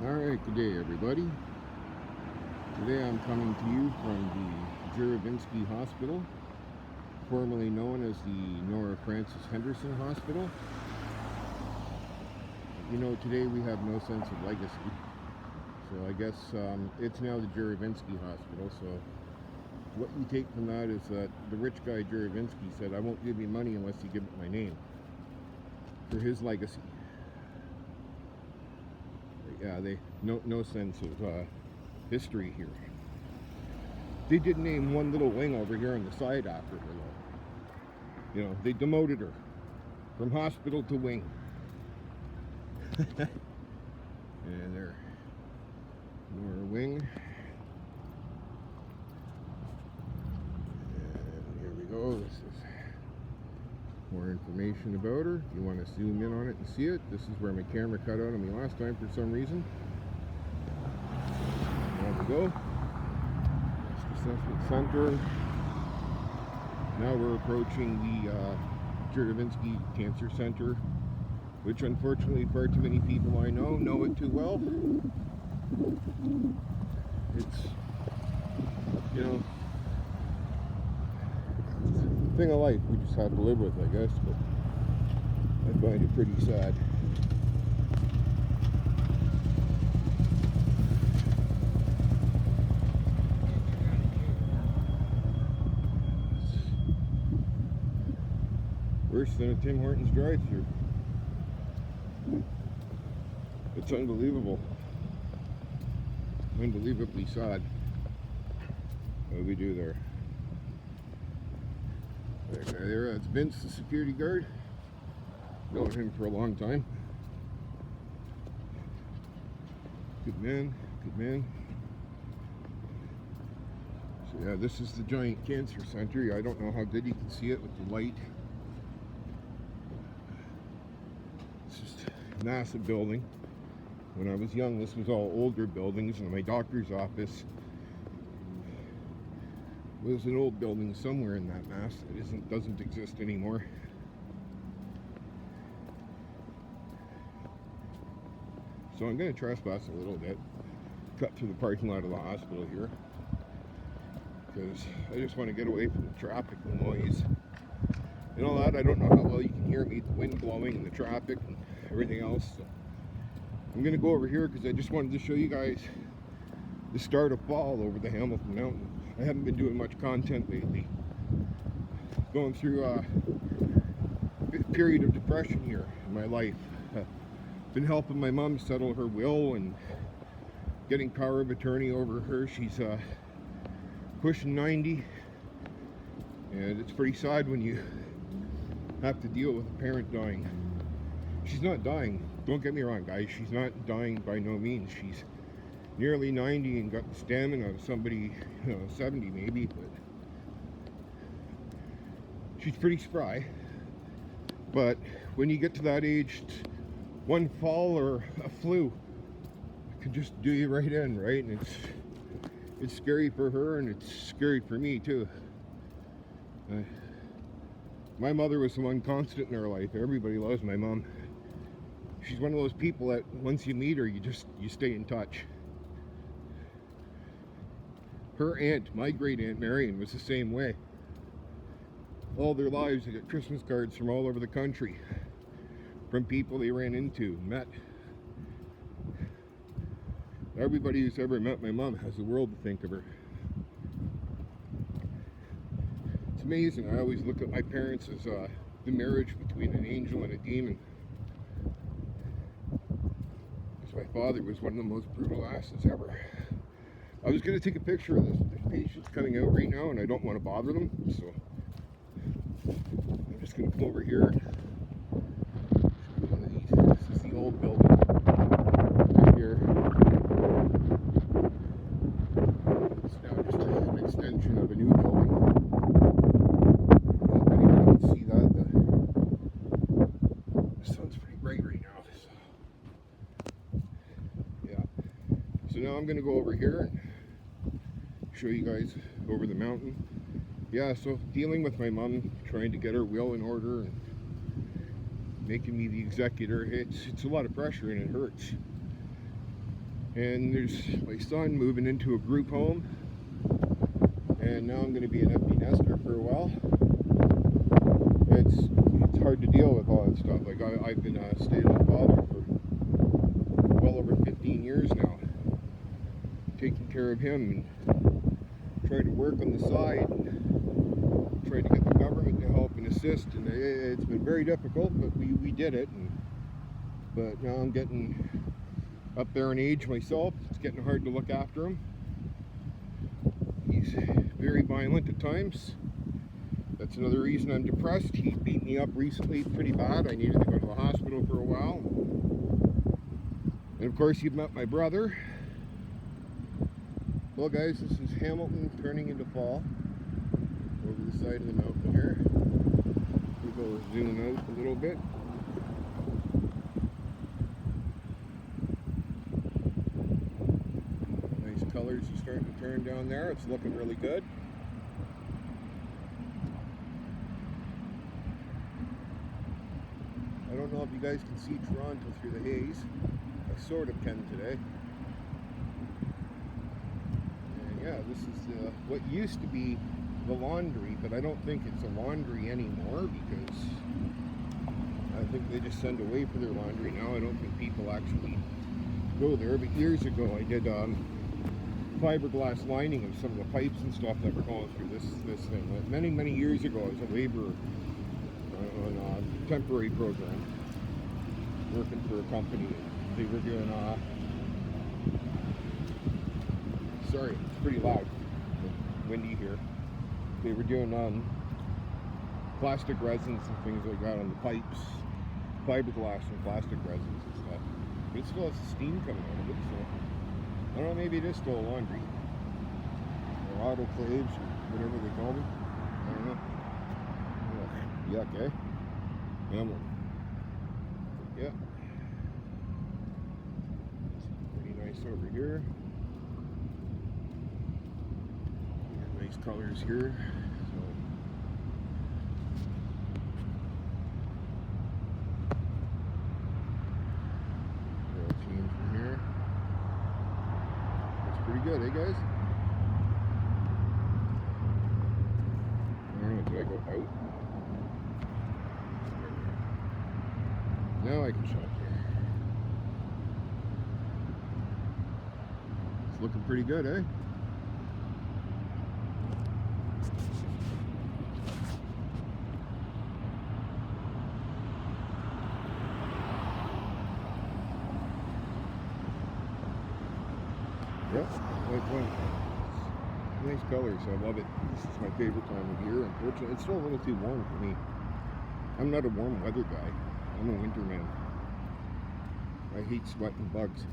Alright, good day everybody. Today I'm coming to you from the Juravinski Hospital, formerly known as the Nora Francis Henderson Hospital. You know, today we have no sense of legacy, so I guess it's now the Juravinski Hospital. So what you take from that is that the rich guy Juravinski said, I won't give you money unless you give it my name, for his legacy. Yeah, no sense of history here. They did name one little wing over here on the side after her, though. You know, they demoted her from hospital to wing. And there, Nora Wing. And here we go. This is more information about her. If you want to zoom in on it and see it, this is where my camera cut out on me last time for some reason. There we go. Risk Assessment Center. Now we're approaching the Juravinski Cancer Center, which unfortunately far too many people I know it too well. It's, you know, thing of life we just have to live with, I guess, but I find it pretty sad. Worse than a Tim Hortons drive-thru. It's unbelievable. Unbelievably sad. What do we do there? There, that's Vince, the security guard. Known him for a long time. Good man, good man. So yeah, this is the giant cancer center. I don't know how good you can see it with the light. It's just a massive building. When I was young, this was all older buildings, and my doctor's office was an old building somewhere in that mass that doesn't exist anymore. So I'm going to trespass a little bit, cut through the parking lot of the hospital here, because I just want to get away from the traffic and noise and all that. I don't know how well you can hear me, the wind blowing and the traffic and everything else. So I'm going to go over here because I just wanted to show you guys the start of fall over the Hamilton Mountain. I haven't been doing much content lately. Going through a period of depression here in my life. Been helping my mom settle her will and getting power of attorney over her. She's pushing 90, and it's pretty sad when you have to deal with a parent dying. She's not dying, don't get me wrong, guys. She's not dying by no means. She's nearly 90 and got the stamina of somebody, 70 maybe, but she's pretty spry. But when you get to that age, one fall or a flu can just do you right in, right? And it's scary for her, and it's scary for me too. My mother was the one constant in her life. Everybody loves my mom. She's one of those people that once you meet her, you stay in touch. Her aunt, my great aunt Marion, was the same way. All their lives they got Christmas cards from all over the country, from people they ran into, met. Everybody who's ever met my mom has the world to think of her. It's amazing. I always look at my parents as the marriage between an angel and a demon. Because my father was one of the most brutal asses ever. I was going to take a picture of this. There's patients coming out right now, and I don't want to bother them, so I'm just going to come over here. This is the old building right here. It's now just an extension of a new building. I don't know if anybody can see that. The sun's pretty bright right now. So. Yeah. So now I'm going to go over here and show you guys over the mountain. Yeah, so dealing with my mom, trying to get her will in order and making me the executor, it's a lot of pressure and it hurts. And there's my son moving into a group home, and now I'm going to be an empty nester for a while. It's hard to deal with all that stuff. Like I've been a stay-at-home father for well over 15 years now, taking care of him and trying to work on the side, and trying to get the government to help and assist. And it's been very difficult, but we did it. But now I'm getting up there in age myself. It's getting hard to look after him. He's very violent at times. That's another reason I'm depressed. He beat me up recently pretty bad. I needed to go to the hospital for a while. And of course, you've met my brother. Well guys, this is Hamilton turning into fall over the side of the mountain here. We'll go zoom out a little bit. Colors are starting to turn down there. It's looking really good. I don't know if you guys can see Toronto through the haze. I sort of can today. And yeah, this is what used to be the laundry, but I don't think it's a laundry anymore because I think they just send away for their laundry now. I don't think people actually go there. But years ago I did fiberglass lining of some of the pipes and stuff that were going through this thing. Many years ago, I was a laborer on a temporary program, working for a company. They were doing, sorry, it's pretty loud, windy here. They were doing plastic resins and things like that on the pipes, fiberglass and plastic resins and stuff. But it still has steam coming out of it, so I don't know, maybe it is still a laundry. Or autoclaves, whatever they call them. I don't know. Yuck, eh? Yeah. Pretty nice over here. Nice colors here. So we'll change from here. Pretty good, eh guys? I don't know, do I go out? Now I can shop here. It's looking pretty good, eh? Yep, like one. Nice colors, I love it. This is my favorite time of year. Unfortunately, it's still a little too warm for me. I'm not a warm weather guy. I'm a winter man. I hate sweat and bugs.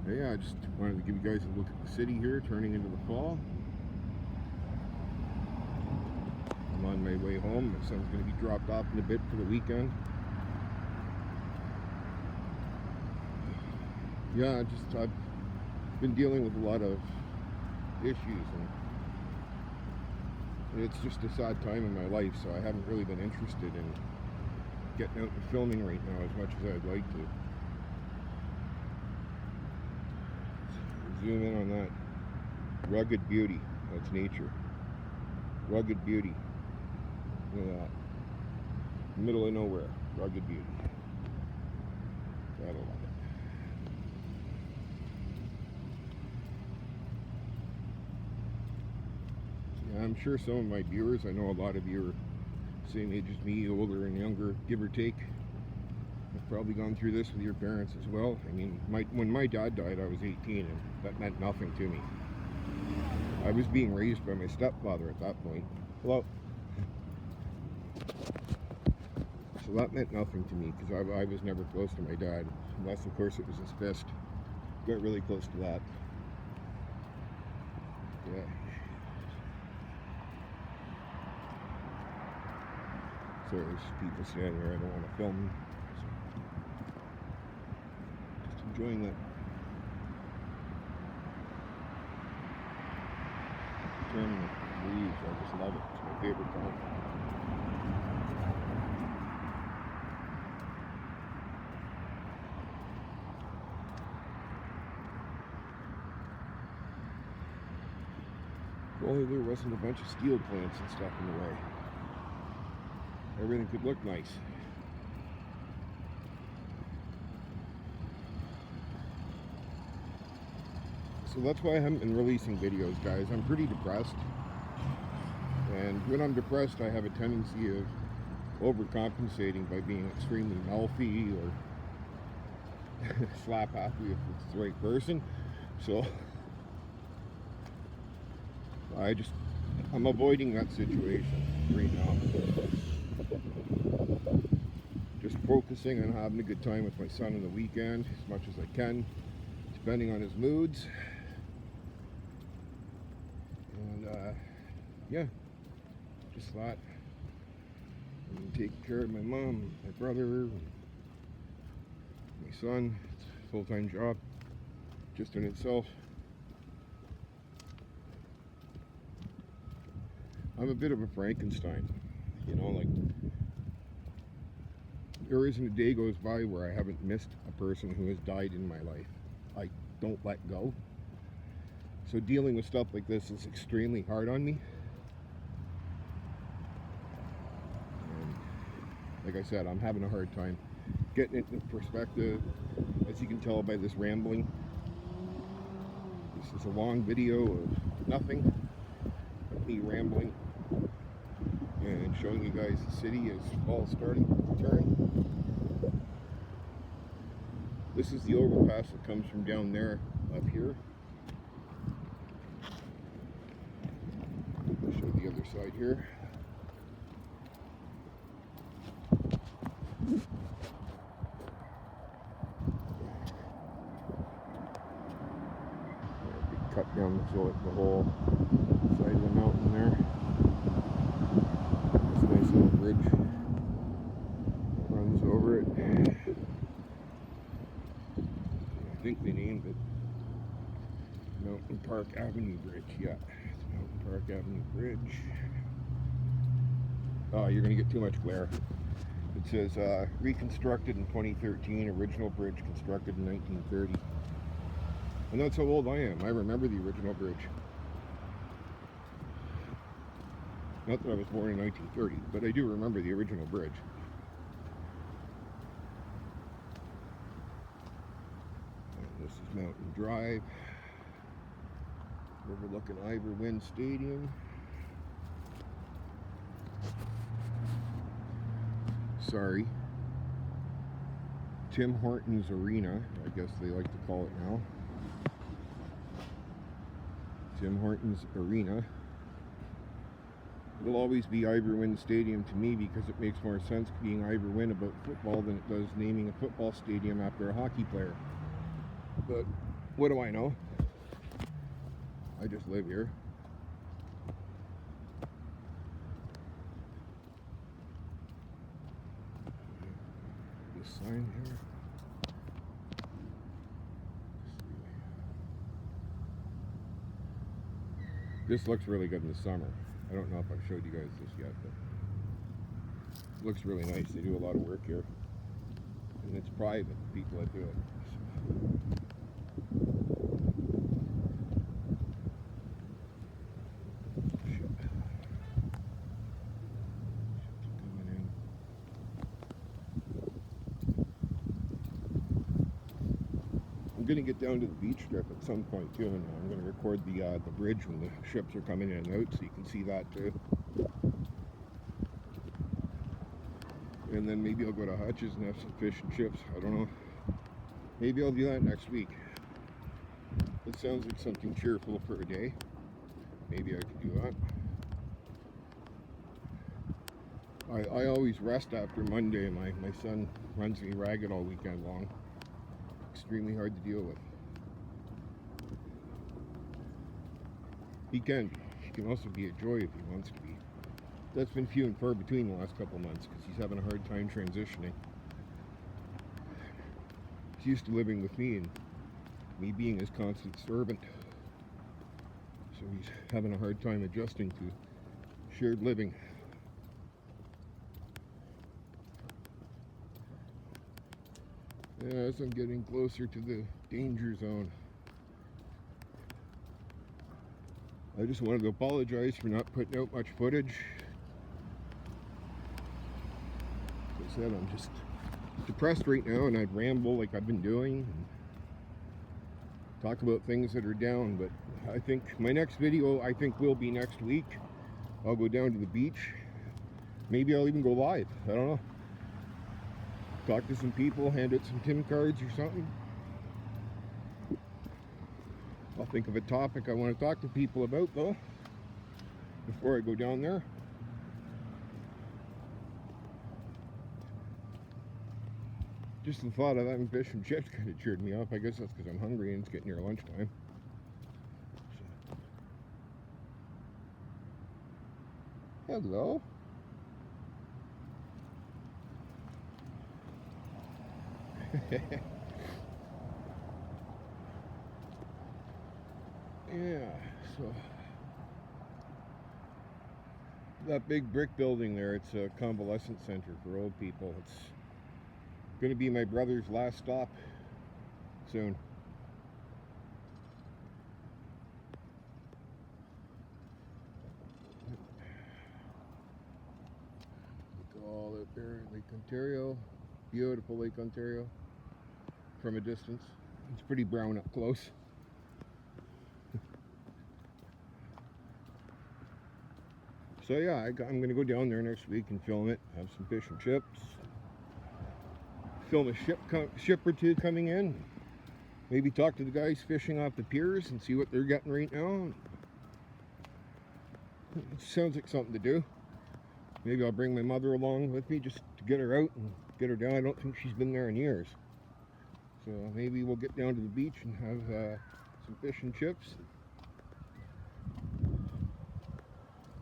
But yeah, I just wanted to give you guys a look at the city here, turning into the fall. I'm on my way home. My son's going to be dropped off in a bit for the weekend. Yeah, I've been dealing with a lot of issues, and it's just a sad time in my life, so I haven't really been interested in getting out and filming right now as much as I'd like to. Zoom in on that. Rugged beauty. That's nature. Rugged beauty. Look at that. Middle of nowhere. Rugged beauty. Gotta love it. I'm sure some of my viewers, I know a lot of you are same age as me, older and younger, give or take. I've probably gone through this with your parents as well. I mean, when my dad died, I was 18, and that meant nothing to me. I was being raised by my stepfather at that point. Hello. So that meant nothing to me, because I was never close to my dad. Unless, of course, it was his fist. Got really close to that. Yeah. So there's people standing there, I don't want to film them. So just enjoying that. Turning the leaves, I just love it. It's my favorite time. only there wasn't a bunch of steel plants and stuff in the way. Everything could look nice. So that's why I haven't been releasing videos, guys. I'm pretty depressed. And when I'm depressed, I have a tendency of overcompensating by being extremely mouthy or slap happy if it's the right person. So I'm avoiding that situation right now. Just focusing on having a good time with my son on the weekend as much as I can, depending on his moods. And yeah, just that. I'm taking care of my mom, my brother, my son. It's a full-time job just in itself. I'm a bit of a Frankenstein, you know, like there isn't a day goes by where I haven't missed a person who has died in my life. I don't let go. So dealing with stuff like this is extremely hard on me. And like I said, I'm having a hard time getting it in perspective, as you can tell by this rambling. This is a long video of nothing but me rambling and showing you guys the city as fall starting to turn. This is the overpass that comes from down there up here. I'll show the other side here. Cut down the whole side of the mountain there. This nice little bridge runs over it. I think they named it Mountain Park Avenue Bridge. Yeah, it's Mountain Park Avenue Bridge. Oh, you're going to get too much glare. It says reconstructed in 2013, original bridge constructed in 1930. And that's how old I am. I remember the original bridge. Not that I was born in 1930, but I do remember the original bridge. And this is Mountain Drive, overlooking Ivor Wynne Stadium. Sorry. Tim Hortons Arena, I guess they like to call it now. Tim Hortons Arena. It'll always be Ivor Wynne Stadium to me because it makes more sense being Ivor Wynne about football than it does naming a football stadium after a hockey player. But what do I know? I just live here. This sign here. This looks really good in the summer. I don't know if I've showed you guys this yet, but it looks really nice. They do a lot of work here. And it's private, the people that do it. I'm going to get down to the beach strip at some point too, and I'm going to record the bridge when the ships are coming in and out, so you can see that too. And then maybe I'll go to Hutch's and have some fish and chips. I don't know. Maybe I'll do that next week. It sounds like something cheerful for a day. Maybe I could do that. I always rest after Monday. My son runs me ragged all weekend long. Extremely hard to deal with. He can also be a joy if he wants to be. That's been few and far between the last couple months because he's having a hard time transitioning. He's used to living with me and me being his constant servant. So he's having a hard time adjusting to shared living. As I'm getting closer to the danger zone, I just wanted to apologize for not putting out much footage. Like I said, I'm just depressed right now, and I'd ramble like I've been doing and talk about things that are down. But I think my next video, I think, will be next week. I'll go down to the beach. Maybe I'll even go live. I don't know. Talk to some people, hand out some TIM cards or something. I'll think of a topic I want to talk to people about, though, before I go down there. Just the thought of having fish and chips kind of cheered me up. I guess that's because I'm hungry and it's getting near lunchtime. Hello. Yeah, so that big brick building there, it's a convalescent center for old people. It's going to be my brother's last stop soon. Look at all that there, Lake Ontario. Beautiful Lake Ontario from a distance. It's pretty brown up close. So yeah, I'm going to go down there next week and film it, have some fish and chips, film a ship or two coming in, maybe talk to the guys fishing off the piers and see what they're getting right now. It sounds like something to do. Maybe I'll bring my mother along with me just to get her out and get her down. I don't think she's been there in years. So maybe we'll get down to the beach and have some fish and chips.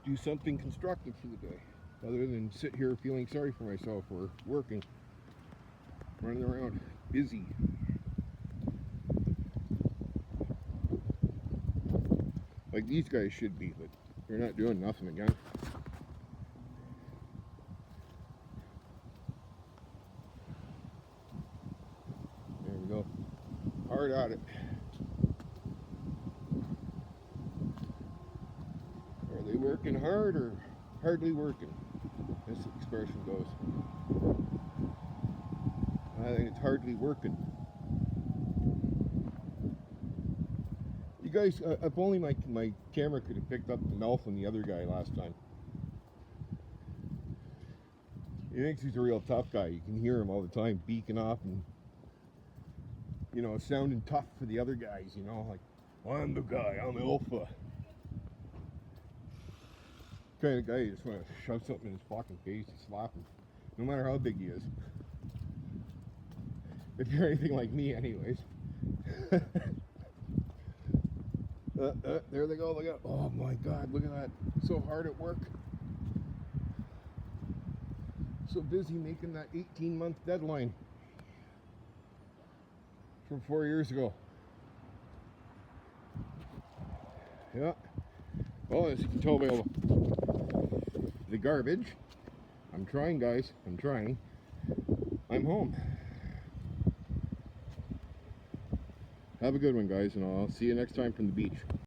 Do something constructive for the day, other than sit here feeling sorry for myself or working, running around, busy. Like these guys should be, but they're not doing nothing again. There we go. Hard at it. Are they working hard or hardly working, as the expression goes? I think it's hardly working. You guys, if only my camera could have picked up the mouth on the other guy last time. He thinks he's a real tough guy. You can hear him all the time beaking off and, you know, sounding tough for the other guys, you know, like, I'm the guy, I'm alpha. Kind of guy you just want to shove something in his fucking face and slap him, no matter how big he is. If you're anything like me, anyways. There they go. Look at, oh my God, look at that. So hard at work. So busy making that 18-month deadline from 4 years ago. Yeah. Well, as you can tell by all the garbage, I'm trying, guys. I'm trying. I'm home. Have a good one, guys, and I'll see you next time from the beach.